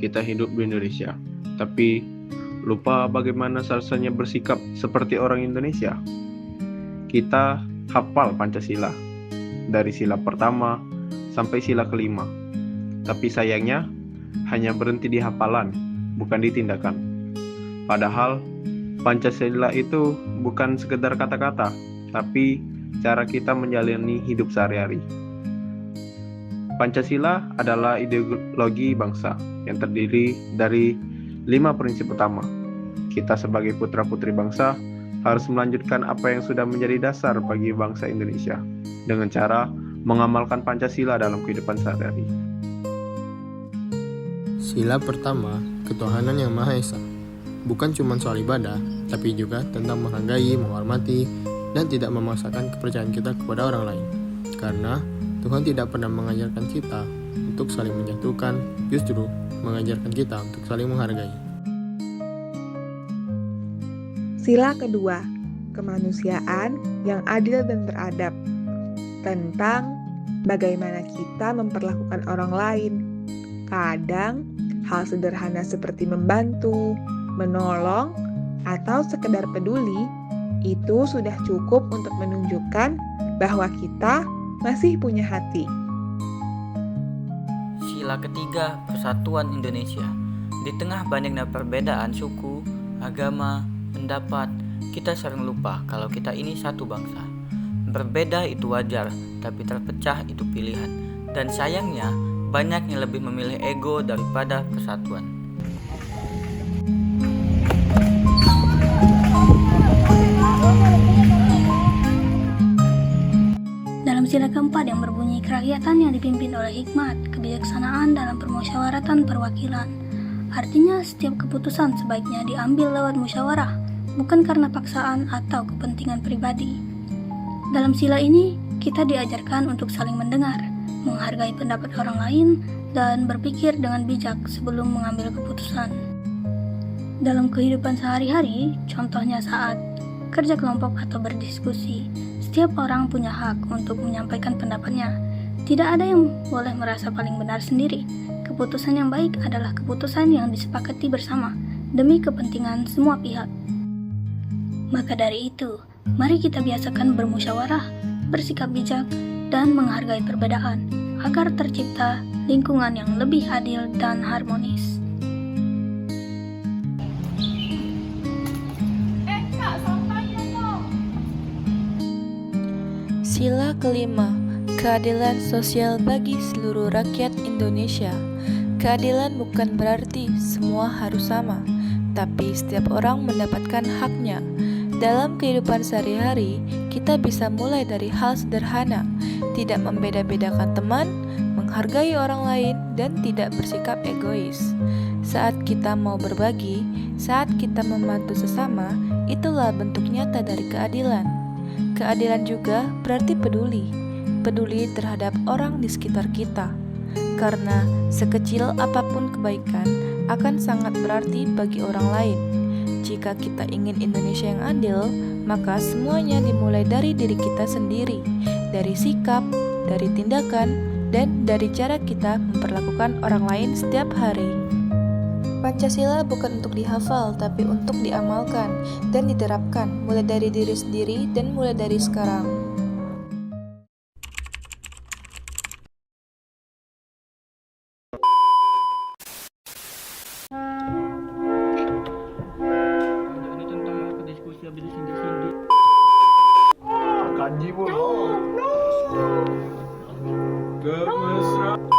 kita hidup di Indonesia, tapi lupa bagaimana seharusnya bersikap seperti orang Indonesia. Kita hafal Pancasila, dari sila pertama sampai sila kelima. Tapi sayangnya, hanya berhenti di hafalan, bukan di tindakan. Padahal, Pancasila itu bukan sekedar kata-kata, tapi cara kita menjalani hidup sehari-hari. Pancasila adalah ideologi bangsa yang terdiri dari 5 prinsip utama. Kita sebagai putra-putri bangsa harus melanjutkan apa yang sudah menjadi dasar bagi bangsa Indonesia dengan cara mengamalkan Pancasila dalam kehidupan sehari-hari. Sila pertama, ketuhanan yang Maha Esa. Bukan cuma soal ibadah, tapi juga tentang menghargai, menghormati, dan tidak memaksakan kepercayaan kita kepada orang lain. Karena Tuhan tidak pernah mengajarkan kita untuk saling menjatuhkan, justru mengajarkan kita untuk saling menghargai. Sila kedua, kemanusiaan yang adil dan beradab. Tentang bagaimana kita memperlakukan orang lain. Kadang, hal sederhana seperti membantu, menolong, atau sekedar peduli, itu sudah cukup untuk menunjukkan bahwa kita masih punya hati. Sila ketiga, persatuan Indonesia. Di tengah banyaknya perbedaan suku, agama, pendapat, kita sering lupa kalau kita ini satu bangsa. Berbeda itu wajar, tapi terpecah itu pilihan. Dan sayangnya, banyak yang lebih memilih ego daripada persatuan. Dalam sila keempat yang berbunyi kerakyatan yang dipimpin oleh hikmat, kebijaksanaan dalam permusyawaratan perwakilan. Artinya setiap keputusan sebaiknya diambil lewat musyawarah, bukan karena paksaan atau kepentingan pribadi. Dalam sila ini, kita diajarkan untuk saling mendengar, menghargai pendapat orang lain, dan berpikir dengan bijak sebelum mengambil keputusan. Dalam kehidupan sehari-hari, contohnya saat kerja kelompok atau berdiskusi, setiap orang punya hak untuk menyampaikan pendapatnya. Tidak ada yang boleh merasa paling benar sendiri. Keputusan yang baik adalah keputusan yang disepakati bersama demi kepentingan semua pihak. Maka dari itu, mari kita biasakan bermusyawarah, bersikap bijak, dan menghargai perbedaan agar tercipta lingkungan yang lebih adil dan harmonis. Sila kelima, keadilan sosial bagi seluruh rakyat Indonesia. Keadilan bukan berarti semua harus sama, tapi setiap orang mendapatkan haknya. Dalam kehidupan sehari-hari, kita bisa mulai dari hal sederhana, tidak membeda-bedakan teman, menghargai orang lain, dan tidak bersikap egois. Saat kita mau berbagi, saat kita membantu sesama, itulah bentuk nyata dari keadilan. Keadilan juga berarti peduli terhadap orang di sekitar kita. Karena sekecil apapun kebaikan akan sangat berarti bagi orang lain. Jika kita ingin Indonesia yang adil, maka semuanya dimulai dari diri kita sendiri, dari sikap, dari tindakan, dan dari cara kita memperlakukan orang lain setiap hari. Pancasila bukan untuk dihafal, tapi untuk diamalkan dan diterapkan, mulai dari diri sendiri dan mulai dari sekarang. Ini tentang diskusi habis sindir-sindir. Kanji Kemesraan.